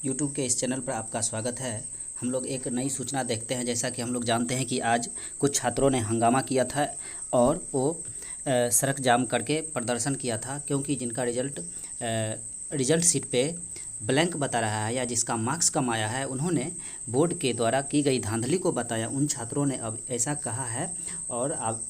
YouTube के इस channel पर आपका स्वागत है। हम लोग एक नई सूचना देखते हैं। जैसा कि हम लोग जानते हैं कि आज कुछ छात्रों ने हंगामा किया था और वो सड़क जाम करके प्रदर्शन किया था, क्योंकि जिनका रिजल्ट शीट पे ब्लैंक बता रहा है या जिसका मार्क्स कम आया है, उन्होंने बोर्ड के द्वारा की गई धांधली को बताया। उन छात्रों ने अब ऐसा कहा है और अब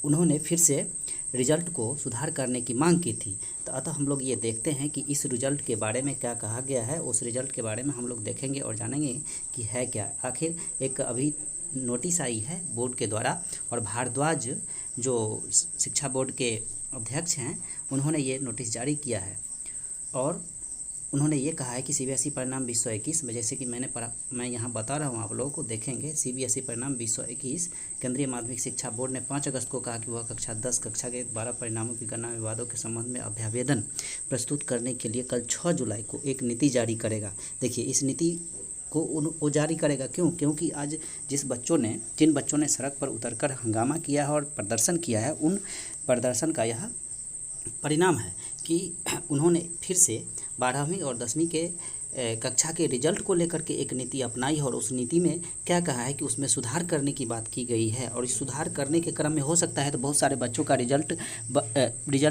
उन्होंने फिर से रिज़ल्ट को सुधार करने की मांग की थी। तो अतः हम लोग ये देखते हैं कि इस रिज़ल्ट के बारे में क्या कहा गया है। उस रिज़ल्ट के बारे में हम लोग देखेंगे और जानेंगे कि है क्या। आखिर एक अभी नोटिस आई है बोर्ड के द्वारा, और भारद्वाज जो शिक्षा बोर्ड के अध्यक्ष हैं, उन्होंने ये नोटिस जारी किया है और उन्होंने ये कहा है कि सीबीएसई परिणाम 2021 में, जैसे कि मैं यहाँ बता रहा हूँ, आप लोगों को देखेंगे। सीबीएसई परिणाम 2021 केंद्रीय माध्यमिक शिक्षा बोर्ड ने 5 अगस्त को कहा कि वह कक्षा 10 कक्षा के 12 परिणामों की गणना विवादों के संबंध में अभ्यावेदन प्रस्तुत करने के लिए कल 6 जुलाई को एक नीति जारी करेगा। देखिए, इस नीति को वो जारी करेगा क्योंकि आज जिन बच्चों ने सड़क पर उतरकर हंगामा किया है और प्रदर्शन किया है, उन प्रदर्शन का यह परिणाम है कि उन्होंने फिर से 12वीं और 10वीं के कक्षा के रिजल्ट को लेकर के एक नीति अपनाई है। और उस नीति में क्या कहा है कि उसमें सुधार करने की बात की गई है। और इस सुधार करने के क्रम में हो सकता है तो बहुत सारे बच्चों का रिजल्ट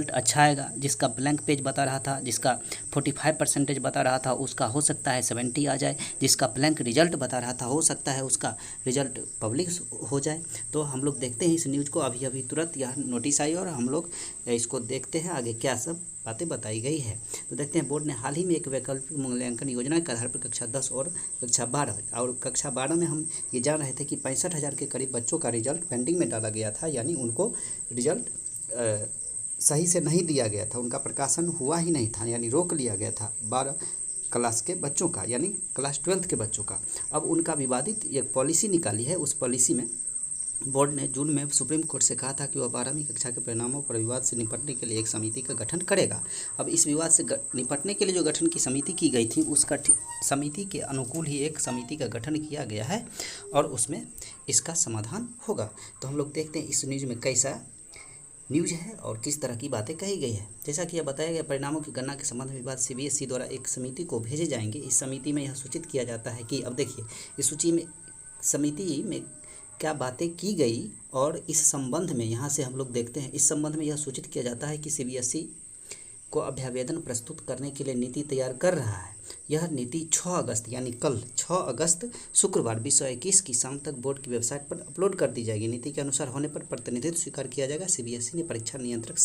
अच्छा आएगा। जिसका ब्लैंक पेज बता रहा था, जिसका 45% बता रहा था, उसका हो सकता है 70 आ जाए। जिसका ब्लैंक रिजल्ट बता रहा था, हो सकता है उसका रिजल्ट पब्लिक हो जाए। तो हम लोग देखते हैं इस न्यूज़ को। अभी तुरंत यह नोटिस आई और हम लोग इसको देखते हैं आगे क्या सब बातें बताई गई है। तो देखते हैं, बोर्ड ने हाल ही में एक वैकल्पिक मूल्यांकन योजना के आधार पर कक्षा 10 और कक्षा 12 में हम ये जान रहे थे कि 65,000 के करीब बच्चों का रिजल्ट पेंडिंग में डाला गया था, यानी उनको रिजल्ट सही से नहीं दिया गया था, उनका प्रकाशन हुआ ही नहीं था, यानी रोक लिया गया था 12 क्लास के बच्चों का, यानी क्लास 12th के बच्चों का। अब उनका विवादित एक पॉलिसी निकाली है। उस पॉलिसी में बोर्ड ने जून में सुप्रीम कोर्ट से कहा था कि वह 12वीं कक्षा के परिणामों पर विवाद से निपटने के लिए एक समिति का गठन करेगा। अब इस विवाद से निपटने के लिए जो गठन की समिति की गई थी, उस समिति के अनुकूल ही एक समिति का गठन किया गया है और उसमें इसका समाधान होगा। तो हम लोग देखते हैं इस न्यूज़ में कैसा न्यूज़ है और किस तरह की बातें कही गई है। जैसा कि यह बताया गया, परिणामों की गणना के संबंध में विवाद सीबीएसई द्वारा एक समिति को भेजे जाएंगे। इस समिति में यह सूचित किया जाता है कि, अब देखिए, इस समिति में क्या बातें की गई और इस संबंध में यहाँ से हम लोग देखते हैं। इस संबंध में यह सूचित किया जाता है कि सीबीएसई को अभ्यावेदन प्रस्तुत करने के लिए नीति तैयार कर रहा है। यह नीति 6 अगस्त यानी कल 6 अगस्त शुक्रवार 2021 की शाम तक बोर्ड की वेबसाइट पर अपलोड कर दी जाएगी। नीति के अनुसार होने पर प्रतिनिधित्व स्वीकार किया जाएगा, सीबीएसई ने परीक्षा नियंत्रक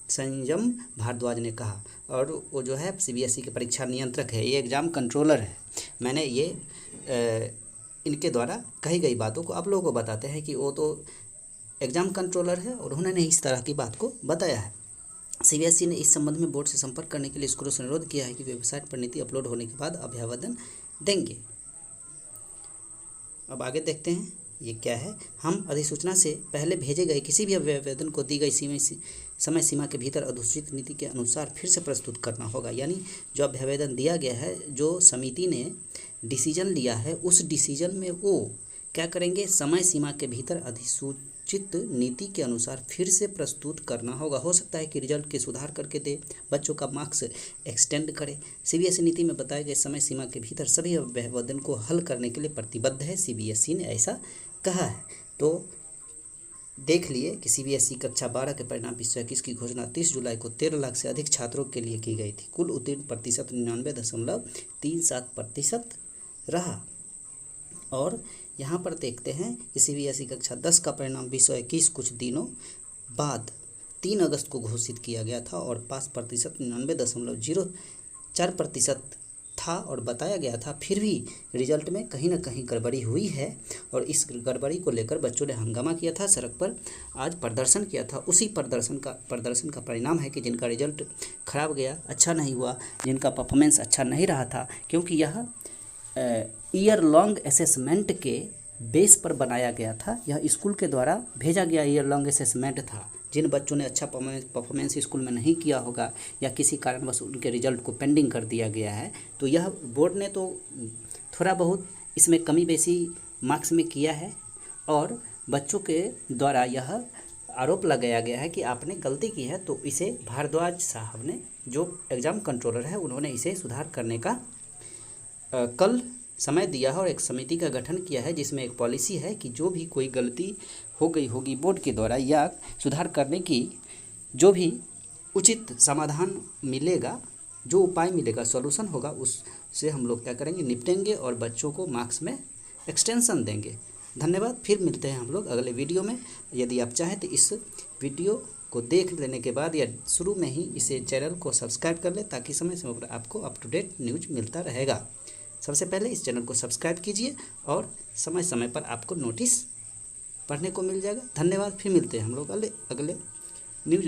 संयम भारद्वाज ने कहा। और वो जो है सीबीएसई के परीक्षा नियंत्रक है, ये एग्ज़ाम कंट्रोलर है। मैंने ये इनके द्वारा कही गई बातों को आप लोगों को बताते हैं कि वो तो एग्ज़ाम कंट्रोलर है और उन्होंने इस तरह की बात को बताया है। सीबीएसई ने इस संबंध में बोर्ड से संपर्क करने के लिए स्कूलों से अनुरोध किया है कि वेबसाइट पर नीति अपलोड होने के बाद अभ्यावेदन देंगे। अब आगे देखते हैं ये क्या है। हम अधिसूचना से पहले भेजे गए किसी भी अभ्यावेदन को दी गई समय सीमा के भीतर अधिसूचित नीति के अनुसार फिर से प्रस्तुत करना होगा। यानी जो अभ्यावेदन दिया गया है, जो समिति ने डिसीजन लिया है, उस डिसीजन में वो क्या करेंगे, समय सीमा के भीतर अधिसूचित नीति के अनुसार फिर से प्रस्तुत करना होगा। हो सकता है कि रिजल्ट के सुधार करके दे, बच्चों का मार्क्स एक्सटेंड करे। सीबीएसई नीति में बताए गए समय सीमा के भीतर सभी अभ्यावेदन को हल करने के लिए प्रतिबद्ध है, सीबीएसई ने ऐसा कहा है। तो देख लिए कि सीबीएसई कक्षा 12 के परिणाम 2021 की घोषणा 30 जुलाई को 13 लाख से अधिक छात्रों के लिए की गई थी। कुल उत्तीर्ण प्रतिशत 99.37% रहा। और यहाँ पर देखते हैं कि सीबीएसई कक्षा 10 का परिणाम 2021 कुछ दिनों बाद 3 अगस्त को घोषित किया गया था और पास प्रतिशत 99.04% था और बताया गया था। फिर भी रिजल्ट में कहीं ना कहीं गड़बड़ी हुई है और इस गड़बड़ी को लेकर बच्चों ने हंगामा किया था, सड़क पर आज प्रदर्शन किया था। उसी प्रदर्शन का परिणाम है कि जिनका रिजल्ट खराब गया, अच्छा नहीं हुआ, जिनका परफॉर्मेंस अच्छा नहीं रहा था, क्योंकि यह ईयर लॉन्ग असेसमेंट के बेस पर बनाया गया था। यह स्कूल के द्वारा भेजा गया ईयर लॉन्ग असेसमेंट था। जिन बच्चों ने अच्छा परफॉर्मेंस स्कूल में नहीं किया होगा या किसी कारणवश उनके रिजल्ट को पेंडिंग कर दिया गया है, तो यह बोर्ड ने तो थोड़ा बहुत इसमें कमी बेसी मार्क्स में किया है और बच्चों के द्वारा यह आरोप लगाया गया है कि आपने गलती की है। तो इसे भारद्वाज साहब ने, जो एग्ज़ाम कंट्रोलर है, उन्होंने इसे सुधार करने का कल समय दिया है और एक समिति का गठन किया है, जिसमें एक पॉलिसी है कि जो भी कोई गलती हो गई होगी बोर्ड के द्वारा या सुधार करने की जो भी उचित समाधान मिलेगा, जो उपाय मिलेगा, सॉल्यूशन होगा, उससे हम लोग क्या करेंगे, निपटेंगे और बच्चों को मार्क्स में एक्सटेंशन देंगे। धन्यवाद। फिर मिलते हैं हम लोग अगले वीडियो में। यदि आप चाहें तो इस वीडियो को देख लेने के बाद या शुरू में ही इसे चैनल को सब्सक्राइब कर ले, ताकि समय समय पर आपको अप टू डेट न्यूज मिलता रहेगा। सबसे पहले इस चैनल को सब्सक्राइब कीजिए और समय समय पर आपको नोटिस पढ़ने को मिल जाएगा। धन्यवाद। फिर मिलते हैं हम लोग अगले न्यूज